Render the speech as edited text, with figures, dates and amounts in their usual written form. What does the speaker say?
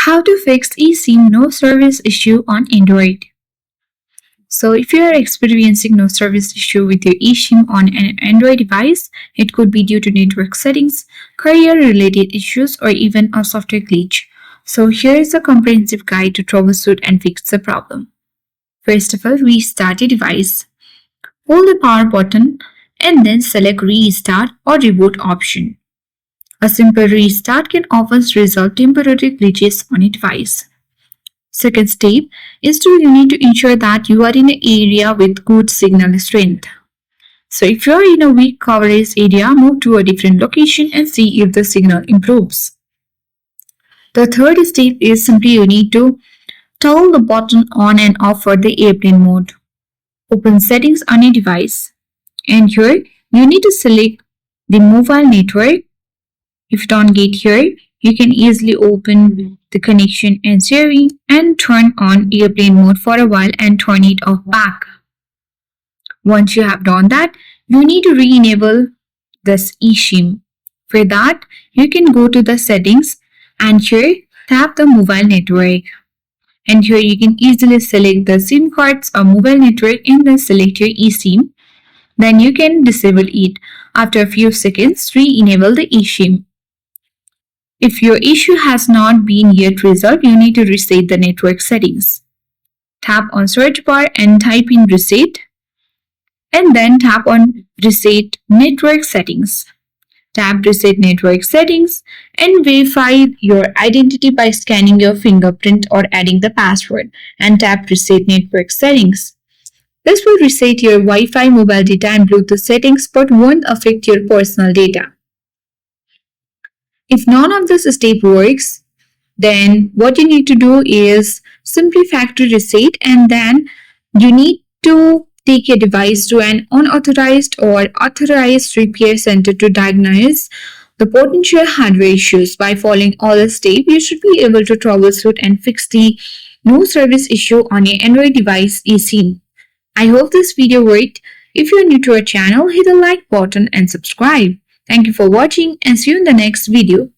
How to fix eSIM no service issue on Android. So if you are experiencing no service issue with your eSIM on an Android device, it could be due to network settings, carrier related issues, or even a software glitch. So here is a comprehensive guide to troubleshoot and fix the problem. First of all, restart the device. Hold the power button and then select restart or reboot option. A simple restart can often resolve temporary glitches on a device. Second step is you need to ensure that you are in an area with good signal strength. So if you are in a weak coverage area, move to a different location and see if the signal improves. The third step is simply you need to toggle the button on and off for the airplane mode. Open settings on a device and here you need to select the mobile network. If you don't get here, you can easily open the connection and sharing and turn on airplane mode for a while and turn it off back. Once you have done that, you need to re-enable this eSIM. For that, you can go to the settings and here tap the mobile network. And here you can easily select the SIM cards or mobile network and then select your eSIM. Then you can disable it. After a few seconds, re-enable the eSIM. If your issue has not been yet resolved, you need to reset the network settings. Tap on search bar and type in reset and then tap on reset network settings. Tap reset network settings and verify your identity by scanning your fingerprint or adding the password and tap reset network settings. This will reset your Wi-Fi, mobile data and Bluetooth settings but won't affect your personal data. If none of this step works, then what you need to do is simply factory reset and then you need to take your device to an unauthorized or authorized repair center to diagnose the potential hardware issues. By following all the steps, you should be able to troubleshoot and fix the no service issue on your Android device eSIM. I hope this video worked. If you are new to our channel, hit the like button and subscribe. Thank you for watching and see you in the next video.